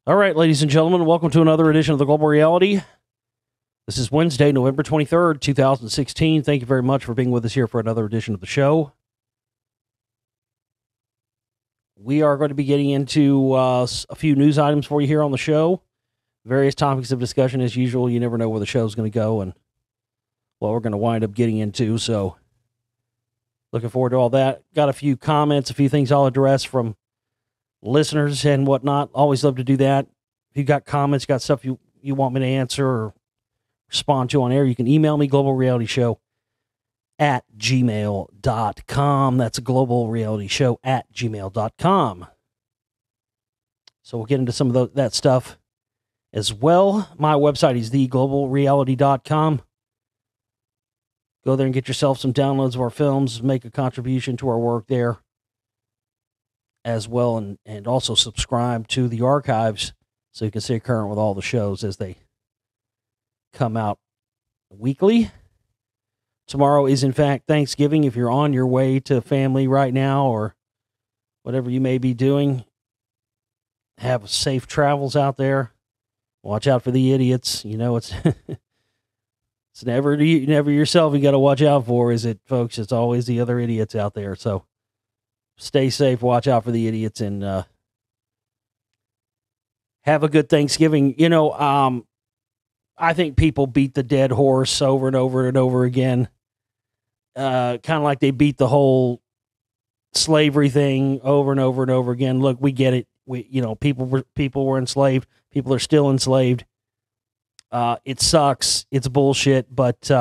All right, ladies and gentlemen, welcome to another edition of the Global Reality. This is Wednesday, November 23rd, 2016. Thank you very much for being with us here for another edition of the show. We are going to be getting into a few news items for you here on the show. Various topics of discussion as usual. You never know where the show is going to go and what we're going to wind up getting into. So looking forward to all that. Got a few comments, a few things I'll address from listeners and whatnot. Always love to do that. If you got comments, got stuff you want me to answer or respond to on air, you can email me, globalrealityshow@gmail.com. That's a globalrealityshow@gmail.com. So we'll get into some of that stuff as well. My website is theglobalreality.com. Go there and get yourself some downloads of our films, make a contribution to our work there as well, and also subscribe to the archives so you can stay current with all the shows as they come out weekly. Tomorrow is, in fact, Thanksgiving. If you're on your way to family right now or whatever you may be doing, have safe travels out there. Watch out for the idiots. You know, it's it's never yourself you got to watch out for, is it, folks? It's always the other idiots out there. So stay safe, watch out for the idiots, and have a good Thanksgiving. You know, I think people beat the dead horse over and over and over again. Kind of like they beat the whole slavery thing over and over and over again. Look, we get it. People were enslaved. People are still enslaved. It sucks. It's bullshit, but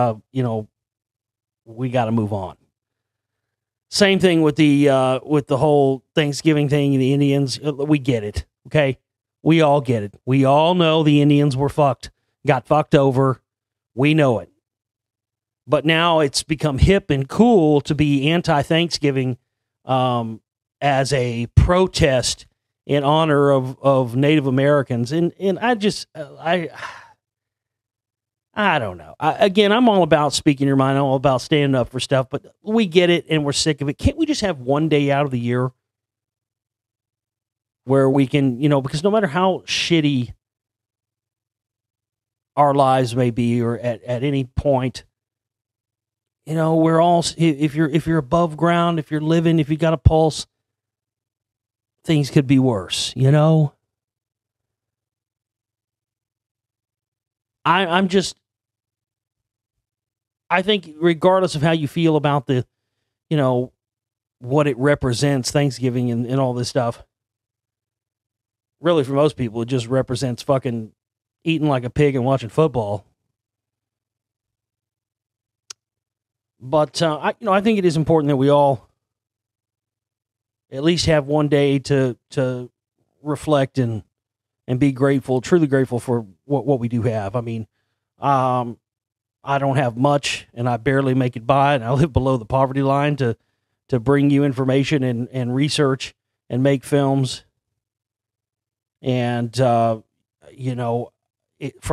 we got to move on. Same thing with the whole Thanksgiving thing, the Indians. We get it, okay? We all get it. We all know the Indians were got fucked over. We know it. But now it's become hip and cool to be anti-Thanksgiving as a protest in honor of Native Americans. And I don't know. Again, I'm all about speaking your mind. I'm all about standing up for stuff, but we get it and we're sick of it. Can't we just have one day out of the year where we can, because no matter how shitty our lives may be or at any point, we're all, if you're above ground, if you're living, if you got a pulse, things could be worse, I think regardless of how you feel about the, what it represents, Thanksgiving and all this stuff, really for most people, it just represents fucking eating like a pig and watching football. But, I think it is important that we all at least have one day to reflect and be grateful, truly grateful for what we do have. I mean, I don't have much, and I barely make it by, and I live below the poverty line to bring you information and research and make films. And, from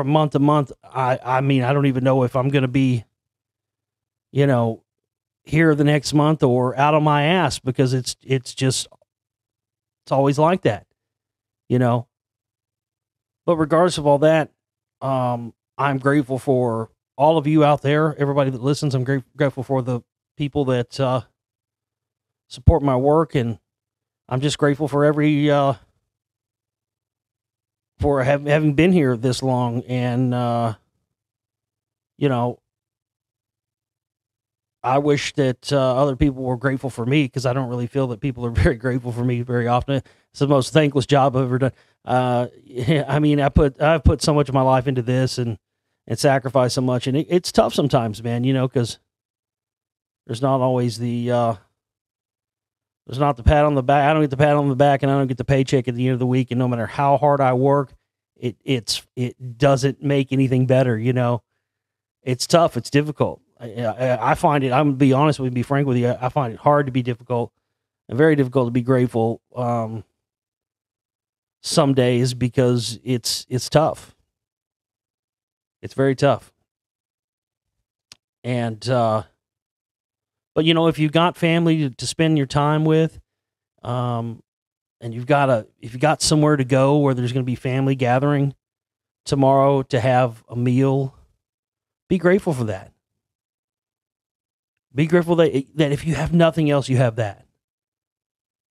month to month, I mean, I don't even know if I'm going to be, here the next month or out of my ass, because it's always like that, But regardless of all that, I'm grateful for all of you out there, everybody that listens. I'm grateful for the people that support my work, and I'm just grateful for for having been here this long. And I wish that other people were grateful for me, because I don't really feel that people are very grateful for me very often. It's the most thankless job I've ever done. I mean, I've put so much of my life into this and sacrificed so much, and it's tough sometimes, man. Because there's not always there's not the pat on the back. I don't get the pat on the back, and I don't get the paycheck at the end of the week. And no matter how hard I work, it doesn't make anything better. It's tough. It's difficult. I find it, I'm going to be honest with you, be frank with you, I find it hard to be difficult and very difficult to be grateful some days, because it's tough. It's very tough. And, but if you got family to spend your time with, and if you got somewhere to go where there's going to be family gathering tomorrow to have a meal, be grateful for that. Be grateful that if you have nothing else, you have that.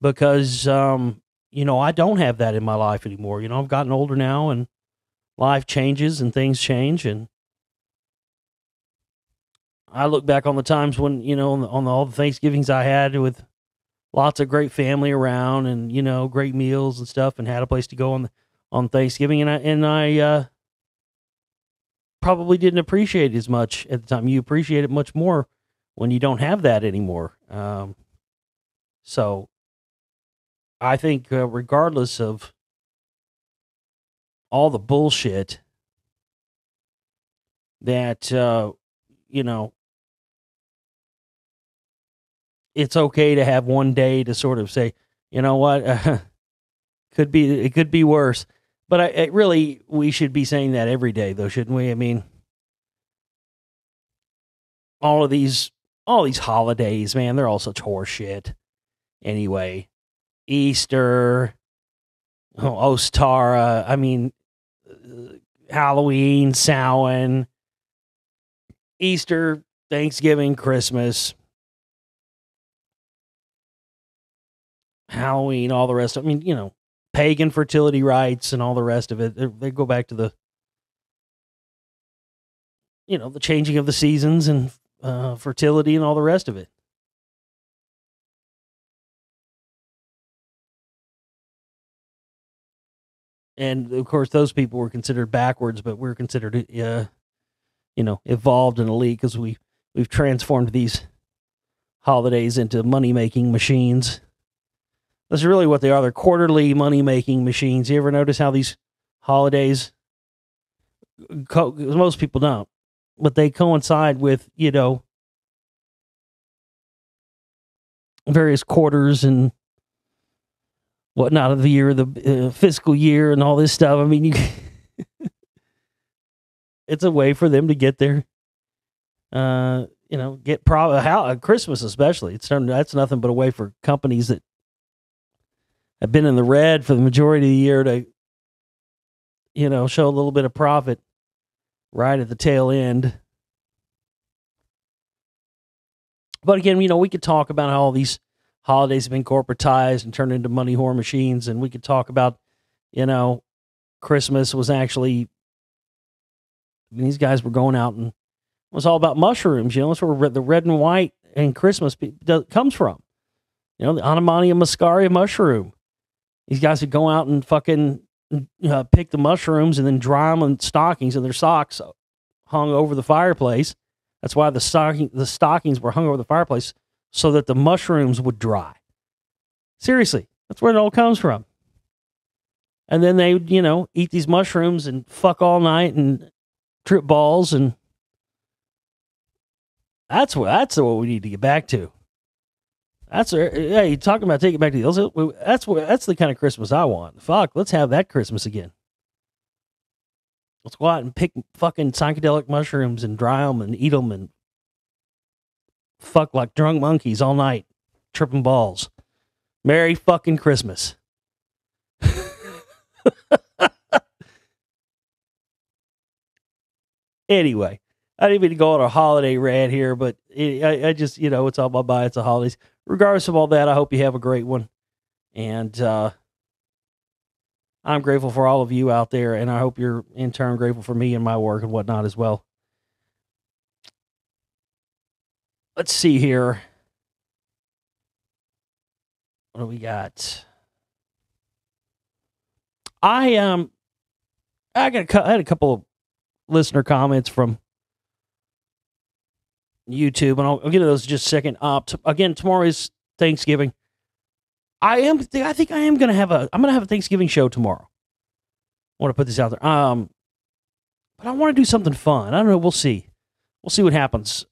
Because, I don't have that in my life anymore. I've gotten older now, and life changes and things change. And I look back on the times when, on all the Thanksgivings I had with lots of great family around and, great meals and stuff, and had a place to go on Thanksgiving. And I probably didn't appreciate it as much at the time. You appreciate it much more when you don't have that anymore. So I think regardless of all the bullshit that, it's okay to have one day to sort of say, you know what, it could be worse. But we should be saying that every day, though, shouldn't we? I mean, all these holidays, man, they're all such horse shit. Anyway, Easter, Ostara, I mean, Halloween, Samhain, Easter, Thanksgiving, Christmas, Halloween, all the rest. I mean, pagan fertility rites and all the rest of it. They go back to the changing of the seasons and fertility and all the rest of it. And of course, those people were considered backwards, but we're considered, evolved and elite because we've transformed these holidays into money-making machines. That's really what they are. They're quarterly money-making machines. You ever notice how these holidays, most people don't, but they coincide with, various quarters and whatnot of the year, the fiscal year and all this stuff. I mean, it's a way for them to get their, Christmas especially. That's nothing but a way for companies that have been in the red for the majority of the year to, show a little bit of profit right at the tail end. But again, we could talk about how all these holidays have been corporatized and turned into money whore machines. And we could talk about, Christmas was actually, these guys were going out and it was all about mushrooms. That's where the red and white and Christmas comes from. The Anamonia muscaria mushroom. These guys would go out and fucking pick the mushrooms and then dry them in stockings, and their socks hung over the fireplace. That's why the stockings were hung over the fireplace, so that the mushrooms would dry. Seriously, that's where it all comes from. And then they would, eat these mushrooms and fuck all night and trip balls, and that's what we need to get back to. You're talking about taking it back to the old. That's the kind of Christmas I want. Fuck, let's have that Christmas again. Let's go out and pick fucking psychedelic mushrooms and dry them and eat them and fuck like drunk monkeys all night, tripping balls. Merry fucking Christmas. Anyway, I didn't mean to go on a holiday rant here, but I just, it's all my mind. It's the holidays. Regardless of all that, I hope you have a great one. And I'm grateful for all of you out there, and I hope you're in turn grateful for me and my work and whatnot as well. Let's see here. What do we got? I had a couple of listener comments from YouTube, and I'll get to those in just a second. Again, tomorrow is Thanksgiving. I think I'm gonna have a Thanksgiving show tomorrow. I want to put this out there. But I want to do something fun. I don't know. We'll see. We'll see what happens.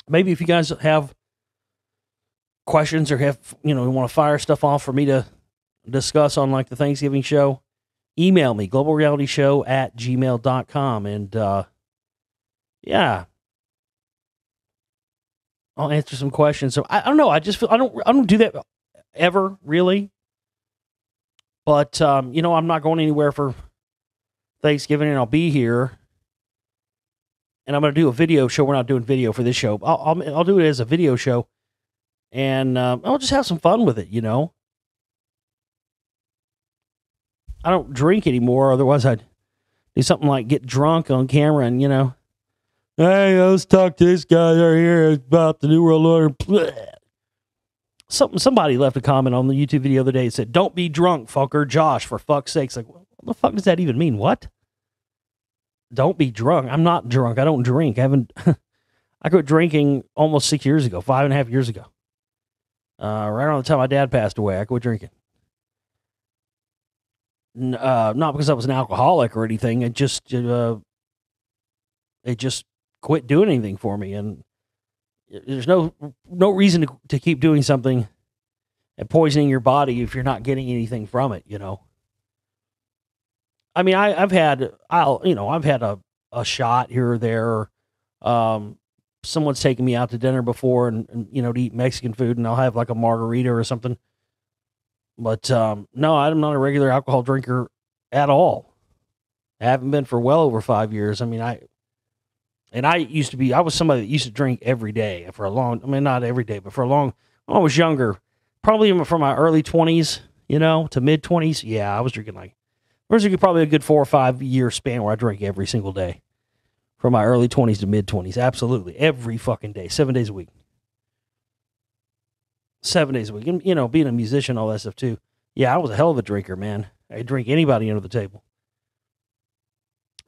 Maybe if you guys have questions or have, you want to fire stuff off for me to discuss on like the Thanksgiving show, email me, globalrealityshow@gmail.com. And, yeah, I'll answer some questions. So I don't know. I just feel I don't do that ever, really. But, you know, I'm not going anywhere for Thanksgiving, and I'll be here. And I'm going to do a video show. We're not doing video for this show. I'll do it as a video show. And I'll just have some fun with it, you know. I don't drink anymore. Otherwise, I'd do something like get drunk on camera and, you know, hey, let's talk to this guy right here about the New World Order. Somebody left a comment on the YouTube video the other day. It said, don't be drunk, fucker. Josh, for fuck's sakes. Like, what the fuck does that even mean? What? Don't be drunk. I'm not drunk. I don't drink. I quit drinking almost 6 years ago, 5.5 years ago. Right around the time my dad passed away, I quit drinking. Not because I was an alcoholic or anything. It just quit doing anything for me. And there's no reason to keep doing something and poisoning your body if you're not getting anything from it, you know. I mean, I've had a shot here or there. Someone's taken me out to dinner before and you know, to eat Mexican food, and I'll have like a margarita or something. But no, I'm not a regular alcohol drinker at all. I haven't been for well over 5 years. I mean, I was somebody that used to drink every day for a long, I mean, not every day, but for a long, when I was younger, probably from my early 20s, you know, to mid 20s. Yeah, I was drinking probably a good 4 or 5 year span where I drank every single day. From my early 20s to mid 20s. Absolutely. Every fucking day. 7 days a week. 7 days a week. And, you know, being a musician, all that stuff too. Yeah, I was a hell of a drinker, man. I'd drink anybody under the table.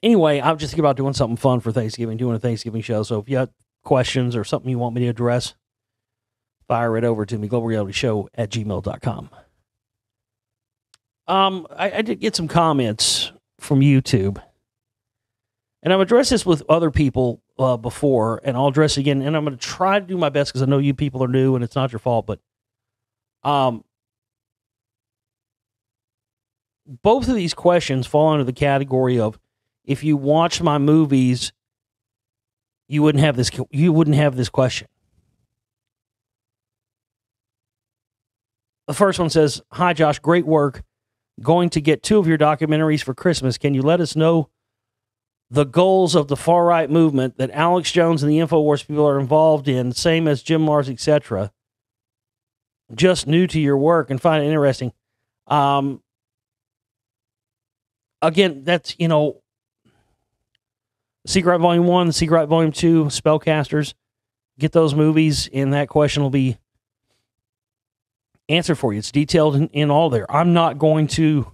Anyway, I'm just thinking about doing something fun for Thanksgiving, doing a Thanksgiving show. So if you have questions or something you want me to address, fire it over to me, globalrealityshow@gmail.com. I did get some comments from YouTube. And I've addressed this with other people before, and I'll address it again. And I'm going to try to do my best because I know you people are new and it's not your fault. But both of these questions fall under the category of, if you watched my movies, you wouldn't have this question. The first one says, "Hi Josh, great work. Going to get 2 of your documentaries for Christmas. Can you let us know the goals of the far-right movement that Alex Jones and the InfoWars people are involved in, same as Jim Mars, etc.? Just new to your work and find it interesting." Again, that's, you know, Secret Volume 1, Secret Volume 2, Spellcasters. Get those movies, and that question will be answered for you. It's detailed in all there. I'm not going to...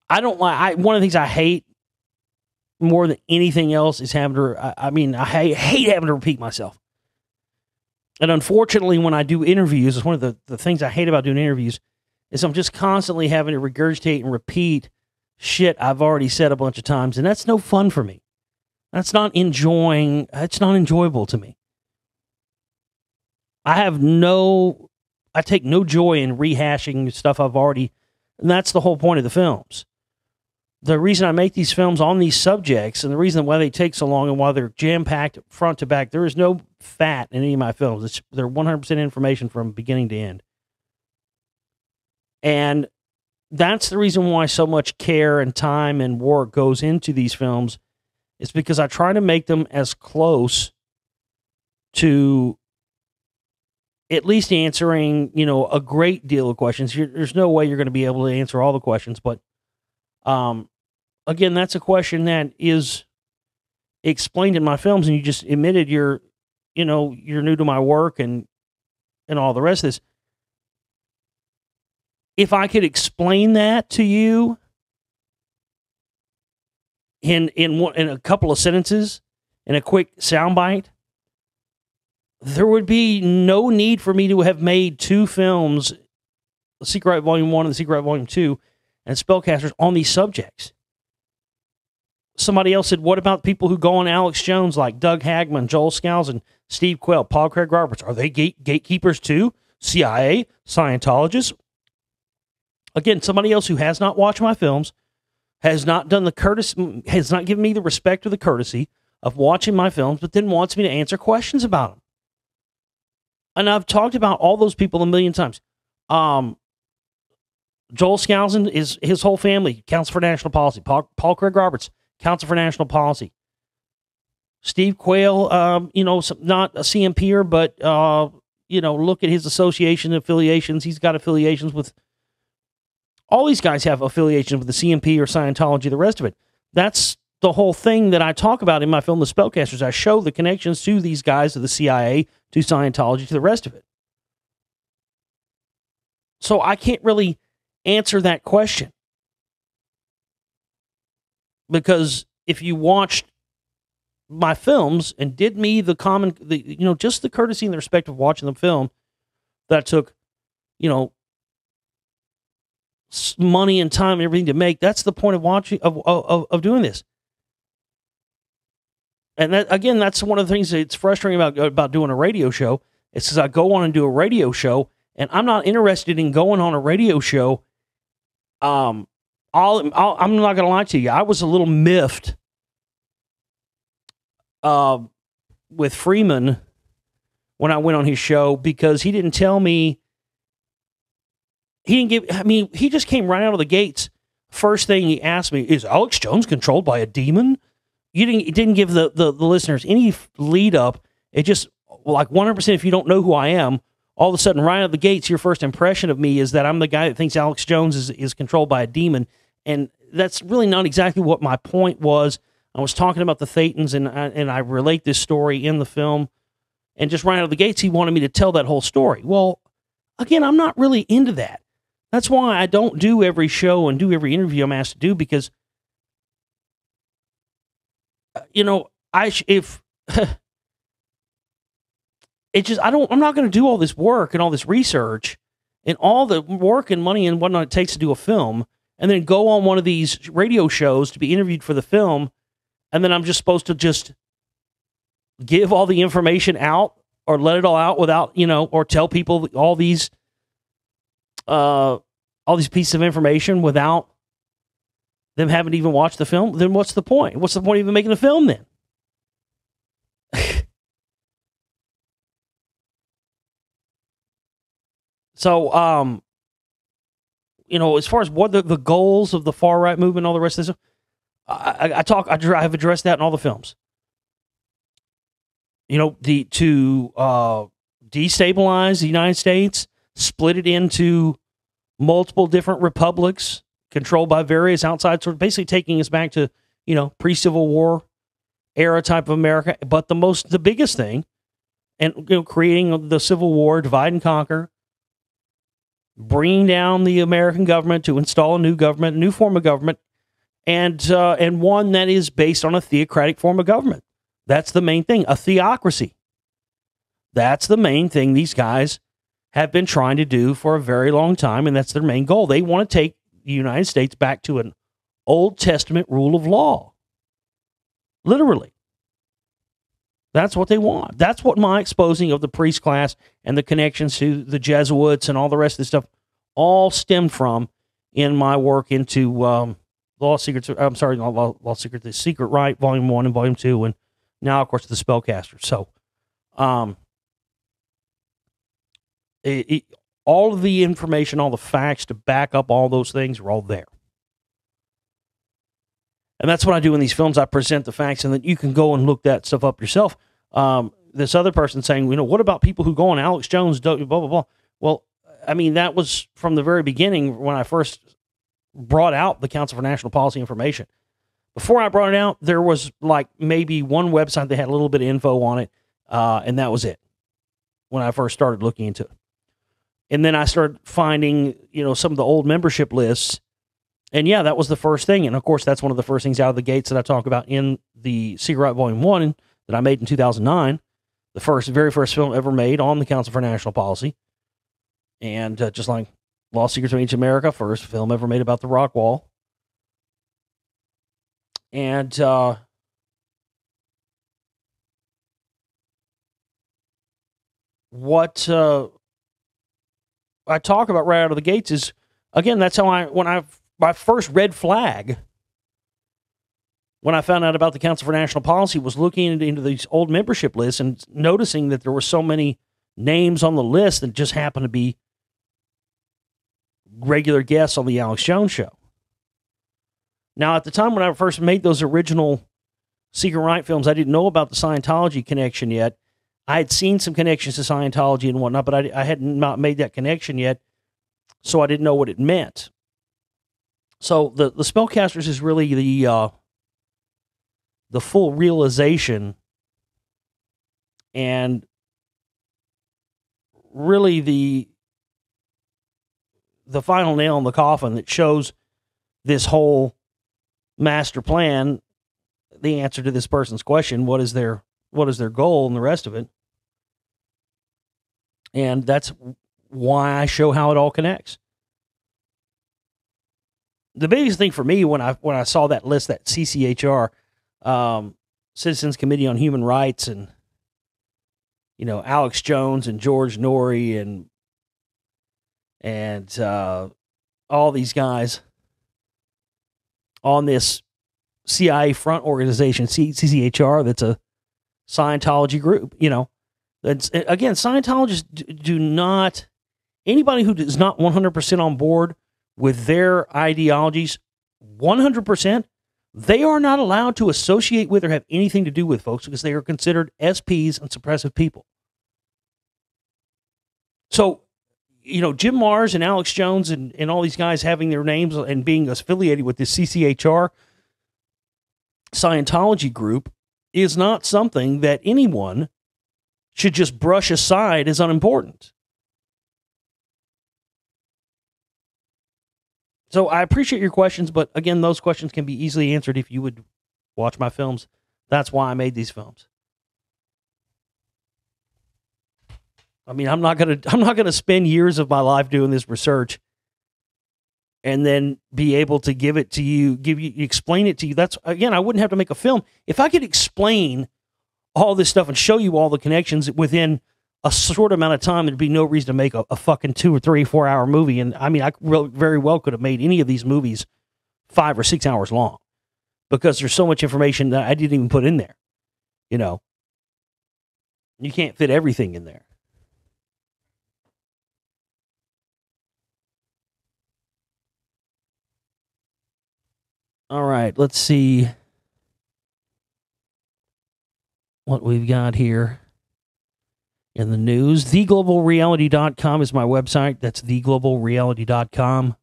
one of the things I hate more than anything else is having to, I hate having to repeat myself. And unfortunately, when I do interviews, it's one of the things I hate about doing interviews, is I'm just constantly having to regurgitate and repeat shit I've already said a bunch of times. And that's no fun for me. It's not enjoyable to me. I take no joy in rehashing stuff I've already, and that's the whole point of the films. The reason I make these films on these subjects, and the reason why they take so long and why they're jam-packed front to back, there is no fat in any of my films. They're 100% information from beginning to end. And that's the reason why so much care and time and work goes into these films, is because I try to make them as close to at least answering, you know, a great deal of questions. There's no way you're going to be able to answer all the questions, but again, that's a question that is explained in my films, and you just admitted you're new to my work and all the rest of this. If I could explain that to you in a couple of sentences, in a quick soundbite, there would be no need for me to have made 2 films, The Secret Volume 1 and The Secret Volume 2, and Spellcasters, on these subjects. Somebody else said, what about people who go on Alex Jones, like Doug Hagman, Joel Scalzi, and Steve Quayle, Paul Craig Roberts? Are they gatekeepers too? CIA? Scientologists? Again, somebody else who has not watched my films, has not done the courtesy, has not given me the respect or the courtesy of watching my films, but then wants me to answer questions about them. And I've talked about all those people a million times. Joel Skousen is his whole family, Council for National Policy. Paul Craig Roberts, Council for National Policy. Steve Quayle, not a CMPer, but, look at his association affiliations. He's got affiliations with, all these guys have affiliations with the CMP or Scientology, the rest of it. That's the whole thing that I talk about in my film, The Spellcasters. I show the connections to these guys, to the CIA, to Scientology, to the rest of it. So I can't really answer that question. Because if you watched my films and did me just the courtesy and the respect of watching the film that took, money and time and everything to make, that's the point of watching, of doing this. And that, again, that's one of the things that's frustrating about doing a radio show. It's because I go on and do a radio show, and I'm not interested in going on a radio show. I'm not going to lie to you. I was a little miffed with Freeman when I went on his show, because he didn't tell me. He just came right out of the gates. First thing he asked me is, Alex Jones controlled by a demon? It didn't give the listeners any lead up. It just, like 100%, if you don't know who I am, all of a sudden, right out of the gates, your first impression of me is that I'm the guy that thinks Alex Jones is controlled by a demon. And that's really not exactly what my point was. I was talking about the Thetans, and I relate this story in the film. And just right out of the gates, he wanted me to tell that whole story. Well, again, I'm not really into that. That's why I don't do every show and do every interview I'm asked to do, because, I'm not going to do all this work and all this research and all the work and money and whatnot it takes to do a film, and then go on one of these radio shows to be interviewed for the film, and then I'm just supposed to just give all the information out or let it all out without, or tell people all these pieces of information without them having to even watch the film. Then what's the point? What's the point of even making a film then? So, as far as what the goals of the far right movement, all the rest of this, I have addressed that in all the films. To destabilize the United States, split it into multiple different republics controlled by various outside sources, basically taking us back to, pre-Civil War era type of America. But the biggest thing, and, creating the Civil War, divide and conquer, bringing down the American government to install a new government, a new form of government, and one that is based on a theocratic form of government. That's the main thing, a theocracy. That's the main thing these guys have been trying to do for a very long time, and that's their main goal. They want to take the United States back to an Old Testament rule of law. Literally. That's what they want. That's what my exposing of the priest class and the connections to the Jesuits and all the rest of this stuff all stemmed from in my work into The Secret Rite, Volume 1 and Volume 2, and now, of course, The Spellcasters. So, all of the information, all the facts to back up all those things are all there. And that's what I do in these films. I present the facts, and then you can go and look that stuff up yourself. This other person saying, what about people who go on Alex Jones, blah, blah, blah. Well, that was from the very beginning when I first brought out the Council for National Policy Information. Before I brought it out, there was like maybe one website that had a little bit of info on it, and that was it when I first started looking into it. And then I started finding, some of the old membership lists. And yeah, that was the first thing. And of course, that's one of the first things out of the gates that I talk about in the Secret Rite Volume 1 that I made in 2009. The very first film ever made on the Council for National Policy. And just like Lost Secrets of Ancient America, first film ever made about the rock wall. And what I talk about right out of the gates is, again, that's how my first red flag when I found out about the Council for National Policy was looking into these old membership lists and noticing that there were so many names on the list that just happen to be regular guests on the Alex Jones Show. Now, at the time when I first made those original Secret Right films, I didn't know about the Scientology connection yet. I had seen some connections to Scientology and whatnot, but I had not made that connection yet, so I didn't know what it meant. So the Spellcasters is really the full realization and really the final nail in the coffin that shows this whole master plan, the answer to this person's question, what is their goal, and the rest of it. And that's why I show how it all connects. The biggest thing for me when I saw that list, that CCHR, Citizens Committee on Human Rights, and Alex Jones and George Norrie and all these guys on this CIA front organization, CCHR, that's a Scientology group. That's, again, Scientologists do not, anybody who is not 100% on board with their ideologies, 100%, they are not allowed to associate with or have anything to do with folks, because they are considered SPs and suppressive people. So, Jim Mars and Alex Jones and all these guys having their names and being affiliated with this CCHR Scientology group is not something that anyone should just brush aside as unimportant. So I appreciate your questions, but again, those questions can be easily answered if you would watch my films. That's why I made these films. I mean, I'm not gonna spend years of my life doing this research and then be able to give it to you, explain it to you. That's, again, I wouldn't have to make a film if I could explain all this stuff and show you all the connections within a short amount of time. There'd be no reason to make a fucking 2 or 3, 4 hour movie. And I mean, I very well could have made any of these movies 5 or 6 hours long, because there's so much information that I didn't even put in there. You can't fit everything in there. All right, let's see what we've got here in the news. TheGlobalReality.com is my website. That's TheGlobalReality.com.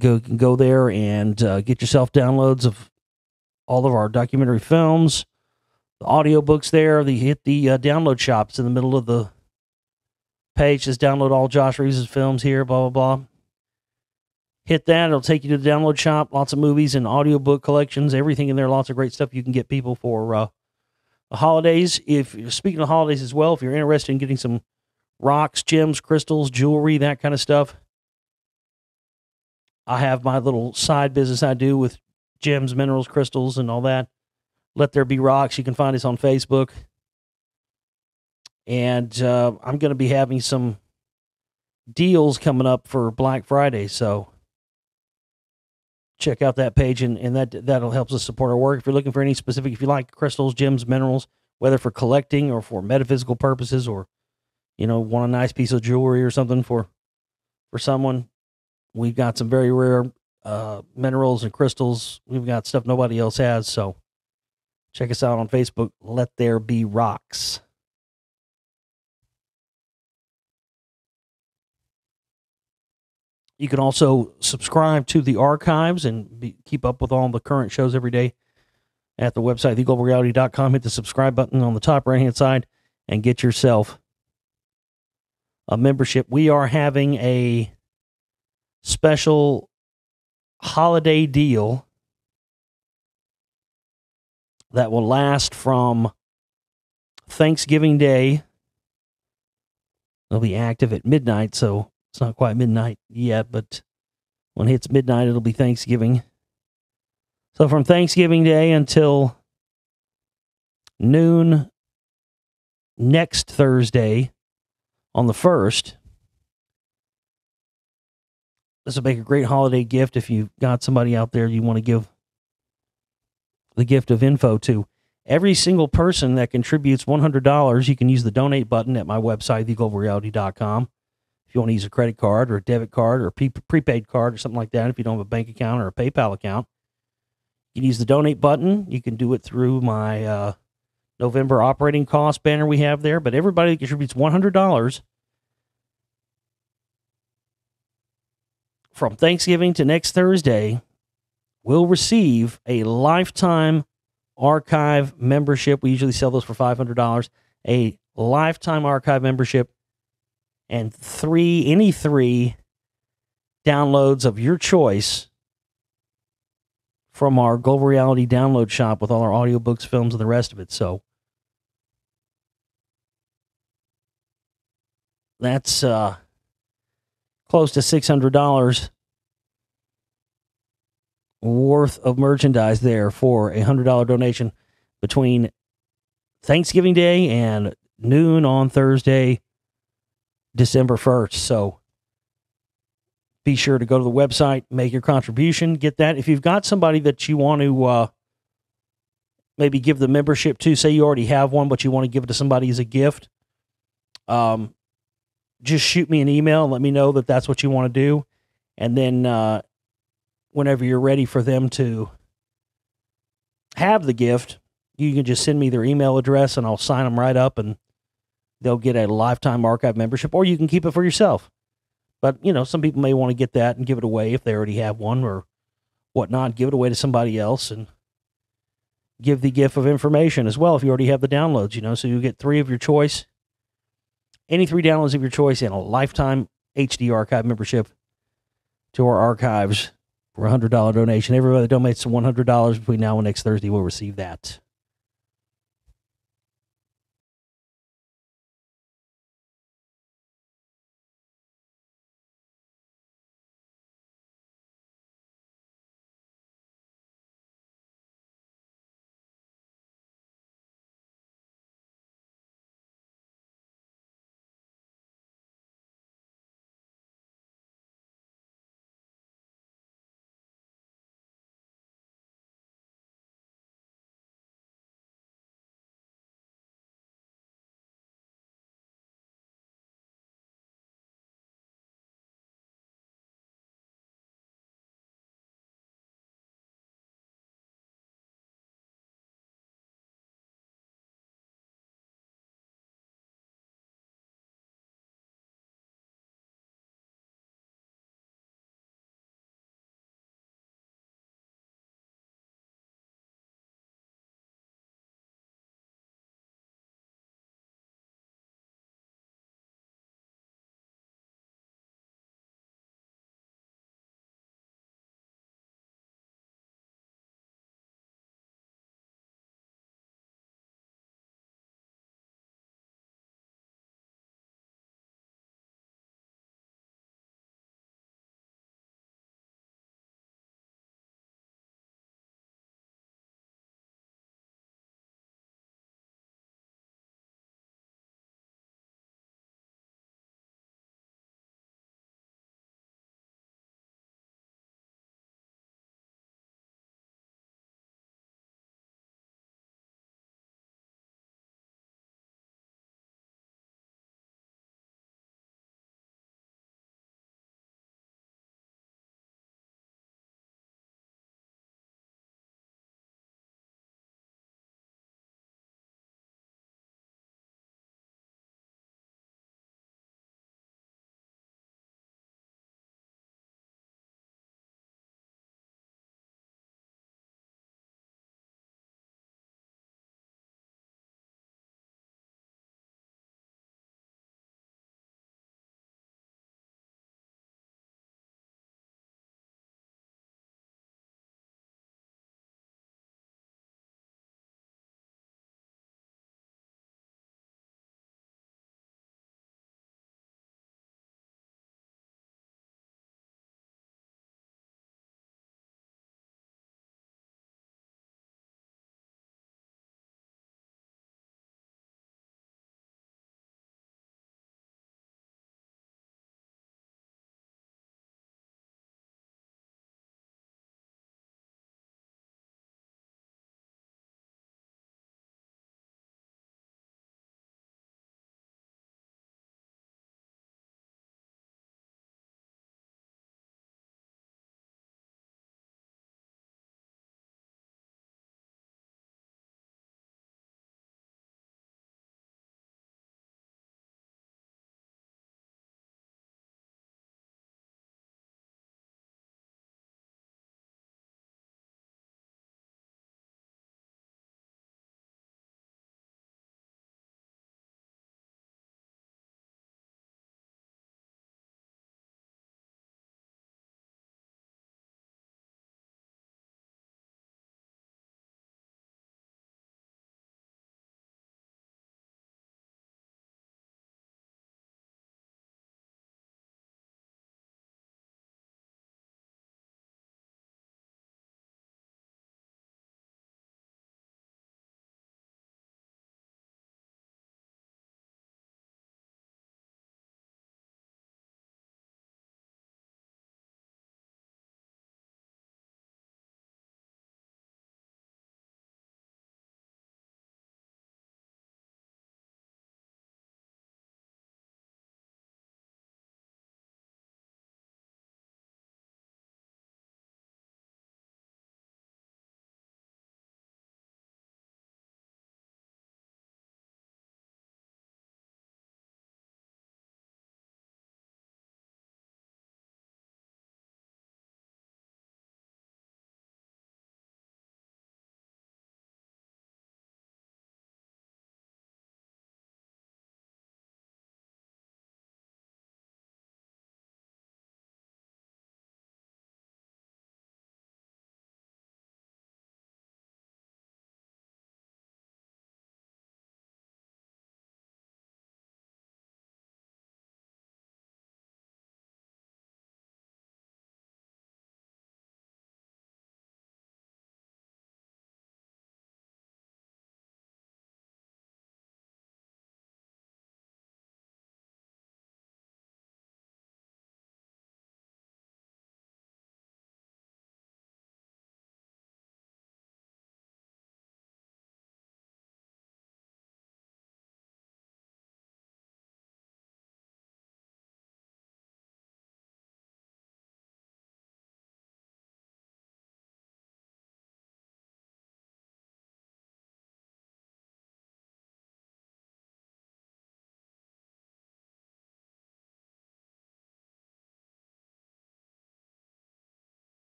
Go there and get yourself downloads of all of our documentary films, the audiobooks there. Hit the download shops in the middle of the page. Just download all Josh Reeves' films here, blah, blah, blah. Hit that. It'll take you to the download shop. Lots of movies and audiobook collections. Everything in there. Lots of great stuff you can get people for the holidays. If you're speaking of holidays as well, if you're interested in getting some rocks, gems, crystals, jewelry, that kind of stuff, I have my little side business I do with gems, minerals, crystals, and all that. Let There Be Rocks. You can find us on Facebook. And I'm going to be having some deals coming up for Black Friday, so check out that page, and that'll help us support our work. If you're looking for any specific, if you like crystals, gems, minerals, whether for collecting or for metaphysical purposes, or want a nice piece of jewelry or something for someone, we've got some very rare minerals and crystals. We've got stuff nobody else has, so check us out on Facebook. Let There Be Rocks. You can also subscribe to the archives and keep up with all the current shows every day at the website, theglobalreality.com. Hit the subscribe button on the top right-hand side and get yourself a membership. We are having a special holiday deal that will last from Thanksgiving Day. It'll be active at midnight, so it's not quite midnight yet, but when it hits midnight, it'll be Thanksgiving. So from Thanksgiving Day until noon next Thursday on the 1st, this will make a great holiday gift if you've got somebody out there you want to give the gift of info to. Every single person that contributes $100, you can use the donate button at my website, theglobalreality.com. If you want to use a credit card or a debit card or a prepaid card or something like that, if you don't have a bank account or a PayPal account, you can use the donate button. You can do it through my November operating cost banner we have there. But everybody that contributes $100 from Thanksgiving to next Thursday will receive a lifetime archive membership. We usually sell those for $500. A lifetime archive membership and any three downloads of your choice from our Global Reality download shop with all our audiobooks, films, and the rest of it. So that's close to $600 worth of merchandise there for a $100 donation between Thanksgiving Day and noon on Thursday, December 1st. So be sure to go to the website, make your contribution, get that. If you've got somebody that you want to maybe give the membership to, say you already have one, but you want to give it to somebody as a gift, just shoot me an email and let me know that that's what you want to do. And then whenever you're ready for them to have the gift, you can just send me their email address and I'll sign them right up and they'll get a lifetime archive membership, or you can keep it for yourself. But, you know, some people may want to get that and give it away if they already have one or whatnot. Give it away to somebody else and give the gift of information as well if you already have the downloads, you know. So you get three of your choice, any three downloads of your choice, and a lifetime HD archive membership to our archives for a $100 donation. Everybody that donates to $100 between now and next Thursday will receive that.